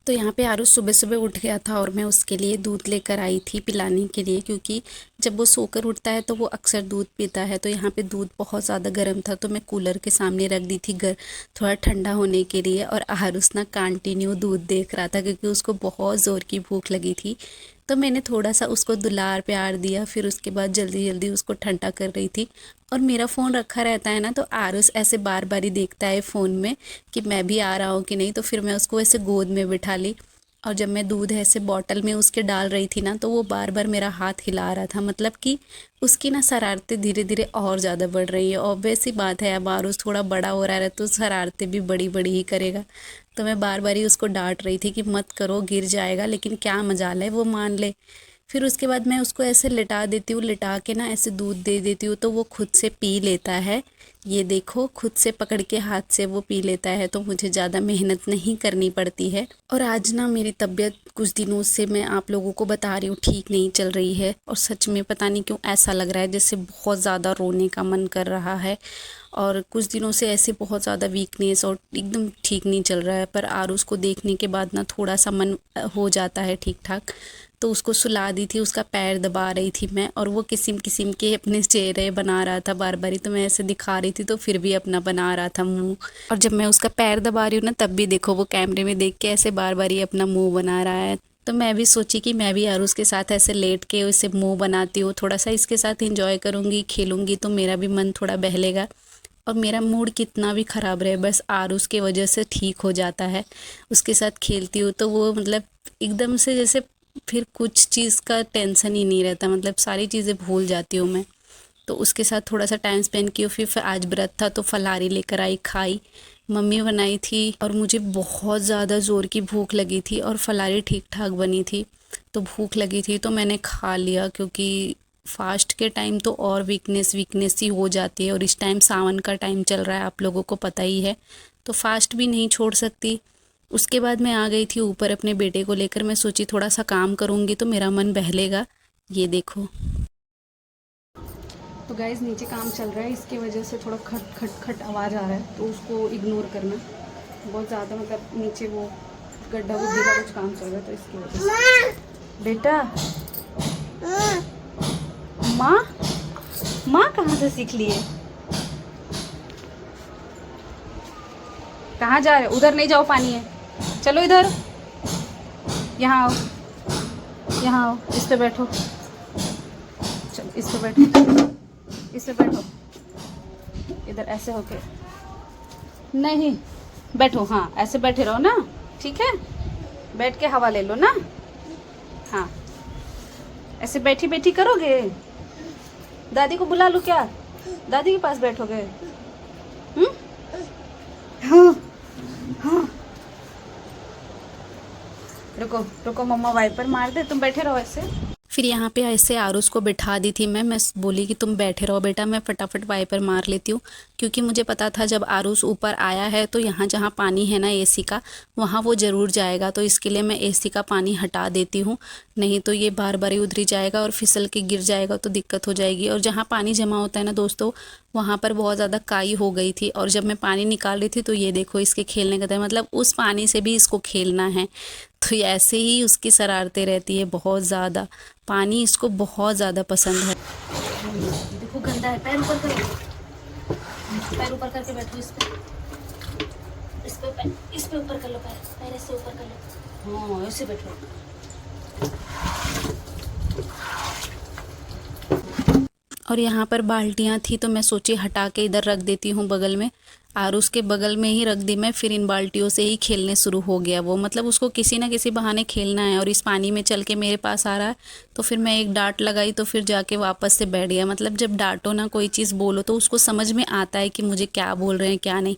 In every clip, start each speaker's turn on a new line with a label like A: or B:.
A: तो यहाँ पे आरुष सुबह सुबह उठ गया था और मैं उसके लिए दूध लेकर आई थी पिलाने के लिए, क्योंकि जब वो सोकर उठता है तो वो अक्सर दूध पीता है। तो यहाँ पे दूध बहुत ज़्यादा गर्म था तो मैं कूलर के सामने रख दी थी थोड़ा ठंडा होने के लिए। और आरुष ना कंटिन्यू दूध देख रहा था क्योंकि उसको बहुत ज़ोर की भूख लगी थी। तो मैंने थोड़ा सा उसको दुलार प्यार दिया, फिर उसके बाद जल्दी जल्दी उसको ठंडा कर रही थी। और मेरा फ़ोन रखा रहता है ना, तो आरुष ऐसे बार बार ही देखता है फ़ोन में कि मैं भी आ रहा हूँ कि नहीं। तो फिर मैं उसको ऐसे गोद में बिठा ली, और जब मैं दूध ऐसे बॉटल में उसके डाल रही थी ना, तो वो बार बार मेरा हाथ हिला रहा था। मतलब कि उसकी ना शरारतें धीरे धीरे और ज़्यादा बढ़ रही है। ऑब्वियस सी बात है, अब आरुष थोड़ा बड़ा हो रहा है तो शरारतें भी बड़ी बड़ी ही करेगा। तो मैं बार बार ही उसको डांट रही थी कि मत करो, गिर जाएगा, लेकिन क्या मजाल है वो मान ले। फिर उसके बाद मैं उसको ऐसे लिटा देती हूँ, लिटा के ना ऐसे दूध दे देती हूँ तो वो खुद से पी लेता है। ये देखो, खुद से पकड़ के हाथ से वो पी लेता है, तो मुझे ज़्यादा मेहनत नहीं करनी पड़ती है। और आज ना मेरी तबीयत कुछ दिनों से, मैं आप लोगों को बता रही हूँ, ठीक नहीं चल रही है। और सच में पता नहीं क्यों ऐसा लग रहा है जैसे बहुत ज़्यादा रोने का मन कर रहा है। और कुछ दिनों से ऐसे बहुत ज़्यादा वीकनेस और एकदम ठीक नहीं चल रहा है। पर आरुष को देखने के बाद ना थोड़ा सा मन हो जाता है ठीक ठाक। तो उसको सुला दी थी, उसका पैर दबा रही थी मैं, और वो किस्म किस्म के अपने चेहरे बना रहा था बार बार ही। तो मैं ऐसे दिखा रही थी तो फिर भी अपना बना रहा था मुंह। और जब मैं उसका पैर दबा रही हूँ ना, तब भी देखो वो कैमरे में देख के ऐसे बार बार ही अपना मुंह बना रहा है। तो मैं भी सोची कि मैं भी आरुष के साथ ऐसे लेट के उसे मुंह बनाती हूँ, थोड़ा सा इसके साथ इंजॉय करूँगी, खेलूँगी, तो मेरा भी मन थोड़ा बहलेगा। और मेरा मूड कितना भी ख़राब रहे, बस आरुष के वजह से ठीक हो जाता है। उसके साथ खेलती हूँ तो वो मतलब एकदम से जैसे फिर कुछ चीज़ का टेंशन ही नहीं रहता, मतलब सारी चीज़ें भूल जाती हूँ मैं। तो उसके साथ थोड़ा सा टाइम स्पेंड किया। फिर आज व्रत था तो फलारी लेकर आई, खाई, मम्मी बनाई थी। और मुझे बहुत ज़्यादा ज़ोर की भूख लगी थी और फलारी ठीक ठाक बनी थी, तो भूख लगी थी तो मैंने खा लिया। क्योंकि फास्ट के टाइम तो और वीकनेस वीकनेस ही हो जाती है, और इस टाइम सावन का टाइम चल रहा है, आप लोगों को पता ही है, तो फास्ट भी नहीं छोड़ सकती। उसके बाद मैं आ गई थी ऊपर अपने बेटे को लेकर। मैं सोची थोड़ा सा काम करूँगी तो मेरा मन बहलेगा। ये देखो, तो गाइज नीचे काम चल रहा है, इसकी वजह से थोड़ा खट खट खट आवाज़ आ रहा है, तो उसको इग्नोर करना। बहुत ज़्यादा मतलब नीचे वो गड्ढा गुड्ढी का कुछ काम चल रहा है, तो इसकी वजह से। बेटा, माँ, माँ कहाँ से सीख ली है? कहाँ जा रहे? उधर नहीं जाओ, पानी है, चलो इधर, यहाँ आओ, यहाँ आओ, इस पे बैठो, चलो इस पे बैठो, इस पे बैठो, इधर ऐसे होके, नहीं बैठो, हाँ ऐसे बैठे रहो ना, ठीक है, बैठ के हवा ले लो ना, हाँ ऐसे बैठी बैठी करोगे? दादी को बुला लो क्या? दादी के पास बैठोगे? हाँ हाँ, रुको रुको, मम्मा वाइपर मार दे, तुम बैठे रहो ऐसे। फिर यहाँ पे ऐसे आरुष को बिठा दी थी मैं बोली कि तुम बैठे रहो बेटा, मैं फटाफट वाइपर मार लेती हूँ। क्योंकि मुझे पता था जब आरुष ऊपर आया है तो यहाँ जहाँ पानी है ना एसी का, वहाँ वो ज़रूर जाएगा, तो इसके लिए मैं एसी का पानी हटा देती हूँ। नहीं तो ये बार बार ही उधर जाएगा और फिसल के गिर जाएगा तो दिक्कत हो जाएगी। और जहाँ पानी जमा होता है ना दोस्तों, वहाँ पर बहुत ज़्यादा काई हो गई थी, और जब मैं पानी निकाल रही थी तो ये देखो इसके खेलने का था, मतलब उस पानी से भी इसको खेलना है। तो ऐसे ही उसकी शरारतें रहती है बहुत ज़्यादा, पानी इसको बहुत ज़्यादा पसंद है। देखो गंदा है, पैर ऊपर करो, पैर ऊपर करके बैठो, इस पे ऊपर कर लो, पैर पैर ऐसे ऊपर कर लो, हाँ ऐसे बैठो। और यहाँ पर बाल्टियाँ थी तो मैं सोची हटा के इधर रख देती हूँ बगल में, और उसके बगल में ही रख दी मैं। फिर इन बाल्टियों से ही खेलने शुरू हो गया वो, मतलब उसको किसी ना किसी बहाने खेलना है। और इस पानी में चल के मेरे पास आ रहा है, तो फिर मैं एक डांट लगाई तो फिर जाके वापस से बैठ गया। मतलब जब डांटो ना, कोई चीज़ बोलो, तो उसको समझ में आता है कि मुझे क्या बोल रहे हैं क्या नहीं।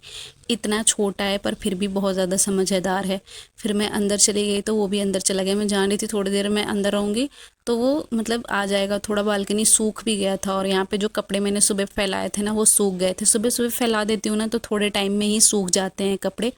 A: इतना छोटा है पर फिर भी बहुत ज़्यादा समझदार है। फिर मैं अंदर चली गई तो वो भी अंदर चला गया। मैं जान रही थी थोड़ी देर में अंदर रहूँगी तो वो मतलब आ जाएगा। थोड़ा बालकनी सूख भी गया था, और यहाँ पे जो कपड़े मैंने सुबह फैलाए थे ना वो सूख गए थे। सुबह सुबह फैला देती हूँ ना तो थोड़े टाइम में ही सूख जाते हैं कपड़े।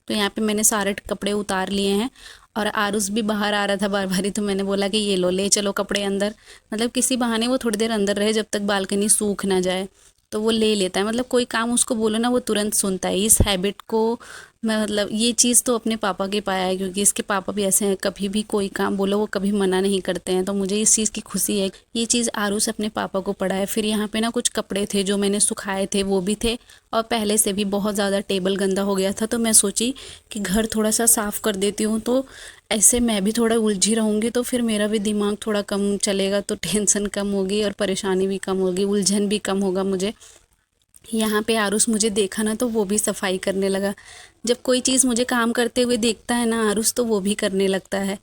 A: तो यहाँ पे मैंने सारे कपड़े उतार लिए हैं, और आरुष भी बाहर आ रहा था बार बार ही, तो मैंने बोला कि ये लो, ले चलो कपड़े अंदर, मतलब किसी बहाने वो थोड़ी देर अंदर रहे जब तक बालकनी सूख ना जाए। तो वो ले लेता है, मतलब कोई काम उसको बोलो ना वो तुरंत सुनता है। इस हैबिट को मैं मतलब ये चीज़ तो अपने पापा के पाया है, क्योंकि इसके पापा भी ऐसे हैं, कभी भी कोई काम बोलो वो कभी मना नहीं करते हैं। तो मुझे इस चीज़ की खुशी है। ये चीज़ आरूस अपने पापा को पड़ा है। फिर यहाँ पे ना कुछ कपड़े थे जो मैंने सुखाए थे, वो भी थे, और पहले से भी बहुत ज़्यादा टेबल गंदा हो गया था। तो मैं सोची कि घर थोड़ा सा साफ़ कर देती हूँ, तो ऐसे मैं भी थोड़ा उलझी रहूँगी, तो फिर मेरा भी दिमाग थोड़ा कम चलेगा, तो टेंशन कम होगी और परेशानी भी कम होगी, उलझन भी कम होगा मुझे। यहाँ पे आरुष मुझे देखा ना तो वो भी सफाई करने लगा। जब कोई चीज़ मुझे काम करते हुए देखता है ना आरुष, तो वो भी करने लगता है।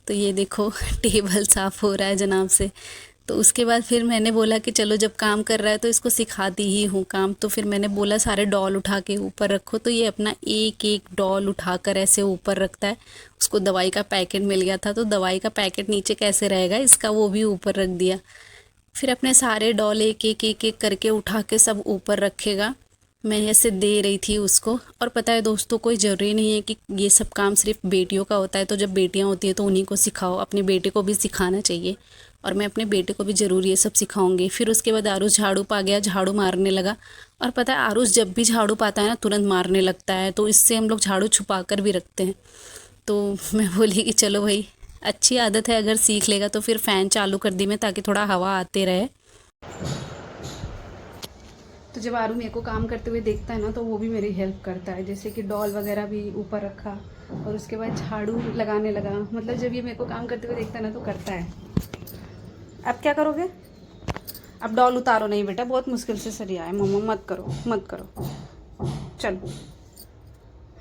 A: तो ये देखो टेबल साफ़ हो रहा है जनाब से। तो उसके बाद फिर मैंने बोला कि चलो जब काम कर रहा है तो इसको सिखाती ही हूँ काम। तो फिर मैंने बोला सारे डॉल उठा के ऊपर रखो, तो ये अपना एक एक डॉल उठाकर ऐसे ऊपर रखता है। उसको दवाई का पैकेट मिल गया था, तो दवाई का पैकेट नीचे कैसे रहेगा इसका, वो भी ऊपर रख दिया। फिर अपने सारे डॉल एक एक एक एक करके उठा के सब ऊपर रखेगा। मैं ऐसे दे रही थी उसको। और पता है दोस्तों, कोई ज़रूरी नहीं है कि ये सब काम सिर्फ बेटियों का होता है। तो जब बेटियां होती हैं तो उन्हीं को सिखाओ, अपने बेटे को भी सिखाना चाहिए। और मैं अपने बेटे को भी ज़रूर ये सब सिखाऊंगी। फिर उसके बाद आरुष झाड़ू पा गया, झाड़ू मारने लगा। और पता है आरुष जब भी झाड़ू पाता है ना तुरंत मारने लगता है, तो इससे हम लोग झाड़ू छुपा कर भी रखते हैं। तो मैं बोली कि चलो भाई, अच्छी आदत है, अगर सीख लेगा तो। फिर फ़ैन चालू कर दी मैं, ताकि थोड़ा हवा आते रहे। तो जब आरू मेरे को काम करते हुए देखता है ना, तो वो भी मेरी हेल्प करता है। जैसे कि डॉल वगैरह भी ऊपर रखा, और उसके बाद झाड़ू लगाने लगा। मतलब जब ये मेरे को काम करते हुए देखता है ना तो करता है। अब क्या करोगे? अब डॉल उतारो नहीं बेटा, बहुत मुश्किल से सरिया है। मम्मा मत करो मत करो, चलो।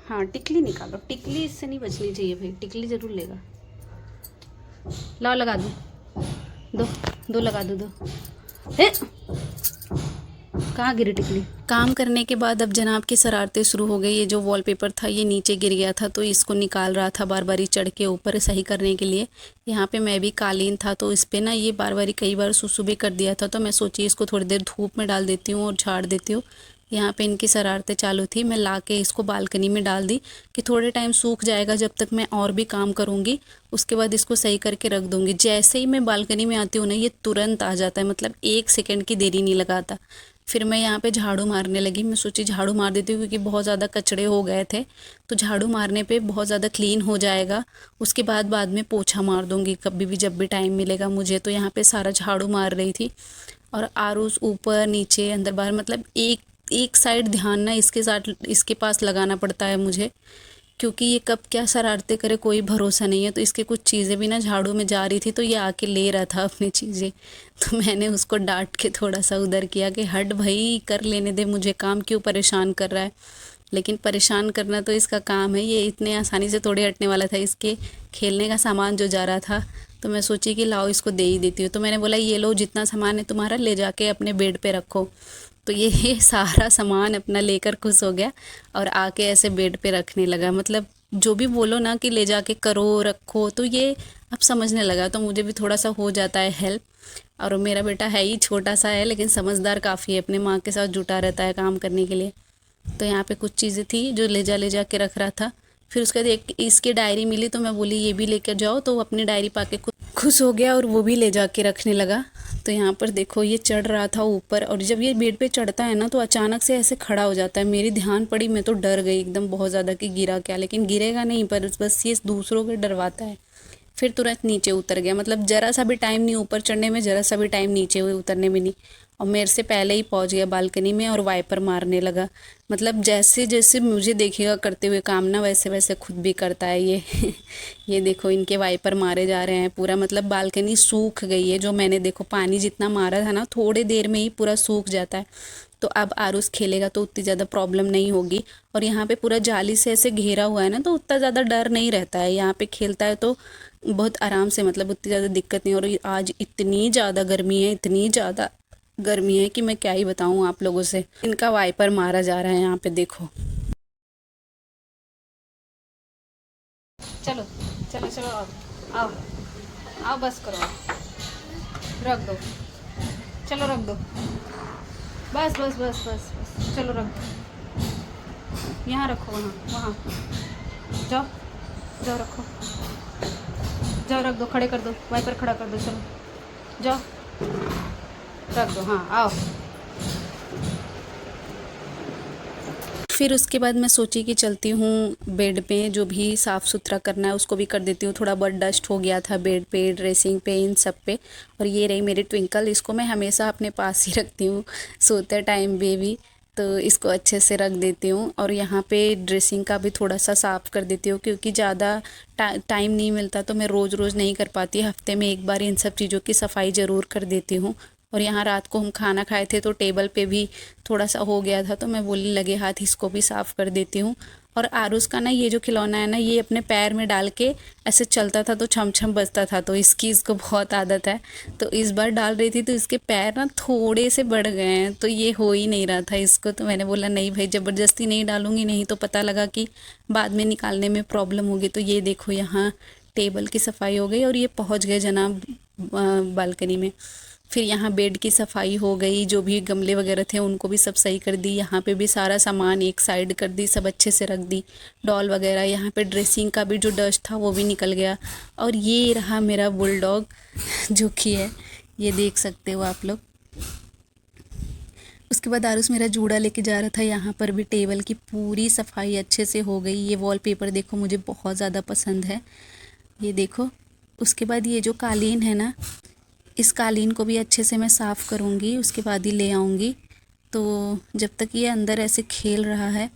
A: हाँ टिकली निकालो, टिकली इससे नहीं बचनी चाहिए भाई, टिकली ज़रूर लेगा। लाओ लगा दो, दो दो लगा दो, दो। हे कहाँ गिरी टिकली? काम करने के बाद अब जनाब की शरारतें शुरू हो गई। ये जो वॉलपेपर था ये नीचे गिर गया था, तो इसको निकाल रहा था बार बारी चढ़ के ऊपर सही करने के लिए। यहाँ पे मैं भी कालीन था, तो इस पे ना ये बार बारी कई बार सुसु भी कर दिया था। तो मैं सोची इसको थोड़ी देर धूप में डाल देती हूँ और झाड़ देती हूँ। यहाँ पे इनकी शरारतें चालू थी। मैं ला के इसको बालकनी में डाल दी कि थोड़े टाइम सूख जाएगा, जब तक मैं और भी काम करूँगी। उसके बाद इसको सही करके रख दूँगी। जैसे ही मैं बालकनी में आती हूँ ना, ये तुरंत आ जाता है, मतलब 1 सेकंड की देरी नहीं लगाता। फिर मैं यहाँ पे झाड़ू मारने लगी। मैं सोची झाड़ू मार देती हूँ, क्योंकि बहुत ज़्यादा कचड़े हो गए थे। तो झाड़ू मारने पे बहुत ज़्यादा क्लीन हो जाएगा। उसके बाद में पोछा मार दूँगी कभी भी, जब भी टाइम मिलेगा मुझे। तो यहाँ पे सारा झाड़ू मार रही थी। और आरूस ऊपर नीचे अंदर बाहर, मतलब एक एक साइड ध्यान ना इसके पास लगाना पड़ता है मुझे, क्योंकि ये कब क्या शरारतें करे कोई भरोसा नहीं है। तो इसके कुछ चीज़ें भी ना झाड़ू में जा रही थी, तो ये आके ले रहा था अपनी चीज़ें। तो मैंने उसको डांट के थोड़ा सा उधर किया कि हट भाई, कर लेने दे मुझे काम, क्यों परेशान कर रहा है। लेकिन परेशान करना तो इसका काम है, ये इतने आसानी से थोड़े हटने वाला था। इसके खेलने का सामान जो जा रहा था, तो मैं सोची कि लाओ इसको दे ही देती हूँ। तो मैंने बोला ये लो, जितना सामान है तुम्हारा ले जाके अपने बेड पे रखो। तो ये सारा सामान अपना लेकर खुश हो गया और आके ऐसे बेड पे रखने लगा। मतलब जो भी बोलो ना कि ले जाके करो रखो, तो ये अब समझने लगा। तो मुझे भी थोड़ा सा हो जाता है हेल्प। और मेरा बेटा है ही छोटा सा है, लेकिन समझदार काफ़ी है, अपने माँ के साथ जुटा रहता है काम करने के लिए। तो यहाँ पे कुछ चीज़ें थी जो ले जा के रख रहा था। फिर उसके बाद एक इसकी डायरी मिली, तो मैं बोली ये भी लेकर जाओ। तो वो अपनी डायरी पाके खुश हो गया और वो भी ले जा के रखने लगा। तो यहाँ पर देखो ये चढ़ रहा था ऊपर, और जब ये बेड पे चढ़ता है ना तो अचानक से ऐसे खड़ा हो जाता है। मेरी ध्यान पड़ी, मैं तो डर गई एकदम बहुत ज़्यादा कि गिरा क्या, लेकिन गिरेगा नहीं, पर बस ये दूसरों को डरवाता है। फिर तुरंत नीचे उतर गया, मतलब ज़रा सा भी टाइम नहीं ऊपर चढ़ने में, ज़रा सा भी टाइम नीचे हुए उतरने में नहीं। और मेरे से पहले ही पहुंच गया बालकनी में और वाइपर मारने लगा। मतलब जैसे जैसे मुझे देखेगा करते हुए काम ना, वैसे वैसे खुद भी करता है ये। ये देखो इनके वाइपर मारे जा रहे हैं पूरा, मतलब बालकनी सूख गई है। जो मैंने देखो पानी जितना मारा था ना, थोड़े देर में ही पूरा सूख जाता है। तो अब आरुष खेलेगा तो उतनी ज़्यादा प्रॉब्लम नहीं होगी। और यहाँ पे पूरा जाली से ऐसे घेरा हुआ है ना, तो उतना ज़्यादा डर नहीं रहता है। यहाँ पे खेलता है तो बहुत आराम से, मतलब उतनी ज़्यादा दिक्कत नहीं। और आज इतनी ज़्यादा गर्मी है, इतनी ज़्यादा गर्मी है कि मैं क्या ही बताऊँ आप लोगों से। इनका वाइपर मारा जा रहा है यहाँ पे देखो। चलो चलो चलो, आओ आओ आओ, बस करो, रख दो, चलो रख दो, बस बस बस बस बस, चलो रख दो। यहाँ रखो, वहाँ वहाँ जाओ, जाओ रखो, जाओ रख दो, खड़े कर दो, वाइपर खड़ा कर दो, चलो जाओ रख दो। हाँ आओ। फिर उसके बाद मैं सोची कि चलती हूँ बेड पे, जो भी साफ़ सुथरा करना है उसको भी कर देती हूँ। थोड़ा बहुत डस्ट हो गया था बेड पे, ड्रेसिंग पे, इन सब पे। और ये रही मेरी ट्विंकल, इसको मैं हमेशा अपने पास ही रखती हूँ सोते टाइम भी, तो इसको अच्छे से रख देती हूँ। और यहाँ पे ड्रेसिंग का भी थोड़ा सा साफ़ कर देती हूँ, क्योंकि ज़्यादा टाइम नहीं मिलता तो मैं रोज़ रोज़ नहीं कर पाती। हफ्ते में एक बार इन सब चीज़ों की सफाई ज़रूर कर देती हूँ। और यहाँ रात को हम खाना खाए थे तो टेबल पे भी थोड़ा सा हो गया था, तो मैं बोलने लगे हाथ इसको भी साफ़ कर देती हूँ। और आरुष का ना ये जो खिलौना है ना, ये अपने पैर में डाल के ऐसे चलता था तो छम छम बजता था, तो इसको बहुत आदत है। तो इस बार डाल रही थी तो इसके पैर ना थोड़े से बढ़ गए हैं, तो ये हो ही नहीं रहा था इसको। तो मैंने बोला नहीं भाई, ज़बरदस्ती नहीं डालूंगी, नहीं तो पता लगा कि बाद में निकालने में प्रॉब्लम होगी। तो ये देखो यहाँ टेबल की सफाई हो गई और ये पहुँच गए जनाब बालकनी में। फिर यहाँ बेड की सफाई हो गई, जो भी गमले वगैरह थे उनको भी सब सही कर दी। यहाँ पे भी सारा सामान एक साइड कर दी, सब अच्छे से रख दी, डॉल वगैरह। यहाँ पे ड्रेसिंग का भी जो डस्ट था वो भी निकल गया। और ये रहा मेरा बुलडॉग जो कि है, ये देख सकते हो आप लोग। उसके बाद आरुष मेरा जूड़ा लेके जा रहा था। यहाँ पर भी टेबल की पूरी सफाई अच्छे से हो गई। ये वॉलपेपर देखो, मुझे बहुत ज़्यादा पसंद है, ये देखो। उसके बाद ये जो कालीन है ना, इस कालीन को भी अच्छे से मैं साफ़ करूँगी, उसके बाद ही ले आऊँगी। तो जब तक ये अंदर ऐसे खेल रहा है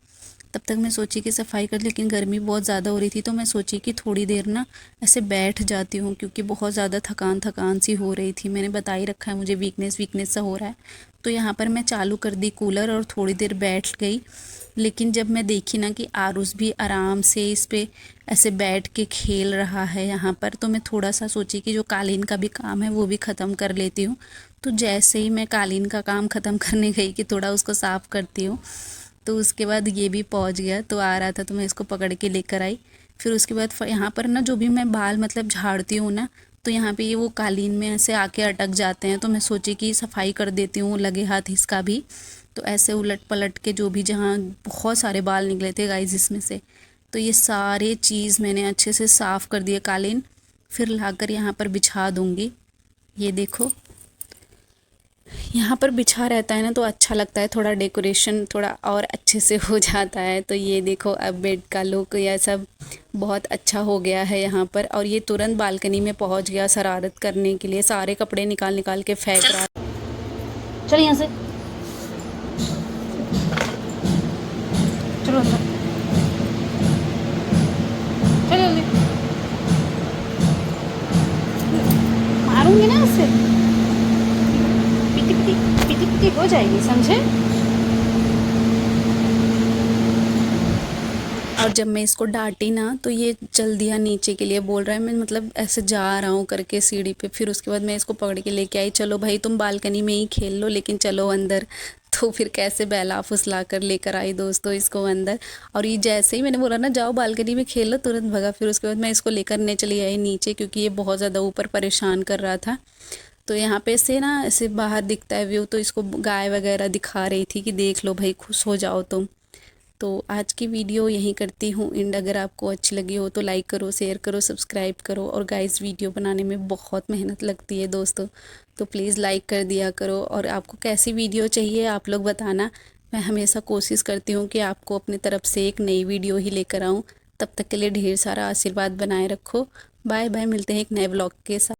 A: तब तक मैं सोची कि सफाई कर, लेकिन गर्मी बहुत ज़्यादा हो रही थी तो मैं सोची कि थोड़ी देर ना ऐसे बैठ जाती हूँ, क्योंकि बहुत ज़्यादा थकान थकान सी हो रही थी। मैंने बता ही रखा है मुझे वीकनेस सा हो रहा है। तो यहाँ पर मैं चालू कर दी कूलर और थोड़ी देर बैठ गई। लेकिन जब मैं देखी ना कि आरुष भी आराम से इस पे ऐसे बैठ के खेल रहा है यहाँ पर, तो मैं थोड़ा सा सोची कि जो कालीन का भी काम है वो भी ख़त्म कर लेती हूँ। तो जैसे ही मैं कालीन का काम ख़त्म करने गई कि थोड़ा उसको साफ़ करती हूँ, तो उसके बाद ये भी पहुँच गया। तो आ रहा था तो मैं इसको पकड़ के लेकर आई। फिर उसके बाद यहाँ पर ना जो भी मैं बाल मतलब झाड़ती हूँ ना, तो यहाँ पे ये वो कालीन में ऐसे आके अटक जाते हैं। तो मैं सोची कि सफाई कर देती हूँ लगे हाथ इसका भी। तो ऐसे उलट पलट के जो भी, जहाँ बहुत सारे बाल निकले थे गाइस इसमें से, तो ये सारे चीज़ मैंने अच्छे से साफ़ कर दिए कालीन। फिर लाकर यहाँ पर बिछा दूँगी। ये देखो यहाँ पर बिछा रहता है ना तो अच्छा लगता है, थोड़ा डेकोरेशन थोड़ा और अच्छे से हो जाता है। तो ये देखो अब बेड का लुक यह सब बहुत अच्छा हो गया है यहाँ पर। और ये तुरंत बालकनी में पहुँच गया शरारत करने के लिए, सारे कपड़े निकाल निकाल के फेंक रहा। चल यहाँ से, चलो अंदर, चल जल्दी, मारूंगी ना इससे, पिटी पिटी पिटी पिटी हो जाएगी, समझे। और जब मैं इसको डांटी ना तो ये चल दिया नीचे के लिए, बोल रहा है मैं मतलब ऐसे जा रहा हूँ करके सीढ़ी पे। फिर उसके बाद मैं इसको पकड़ के लेके आई, चलो भाई तुम बालकनी में ही खेल लो लेकिन चलो अंदर। तो फिर कैसे बहला फुसला कर लेकर आई दोस्तों इसको अंदर। और ये जैसे ही मैंने बोला ना जाओ बालकनी में खेल लो, तुरंत भगा। फिर उसके बाद मैं इसको लेकर चली आई नीचे, क्योंकि ये बहुत ज़्यादा ऊपर परेशान कर रहा था। तो यहाँ पे से ना ऐसे बाहर दिखता है व्यू, तो इसको गाय वगैरह दिखा रही थी कि देख लो भाई, खुश हो जाओ तुम। तो आज की वीडियो यहीं करती हूँ एंड। अगर आपको अच्छी लगी हो तो लाइक करो, शेयर करो, सब्सक्राइब करो। और गाइस वीडियो बनाने में बहुत मेहनत लगती है दोस्तों, तो प्लीज़ लाइक कर दिया करो। और आपको कैसी वीडियो चाहिए आप लोग बताना, मैं हमेशा कोशिश करती हूँ कि आपको अपनी तरफ से एक नई वीडियो ही लेकर आऊँ। तब तक के लिए ढेर सारा आशीर्वाद बनाए रखो। बाय बाय, मिलते हैं एक नए ब्लॉग के साथ।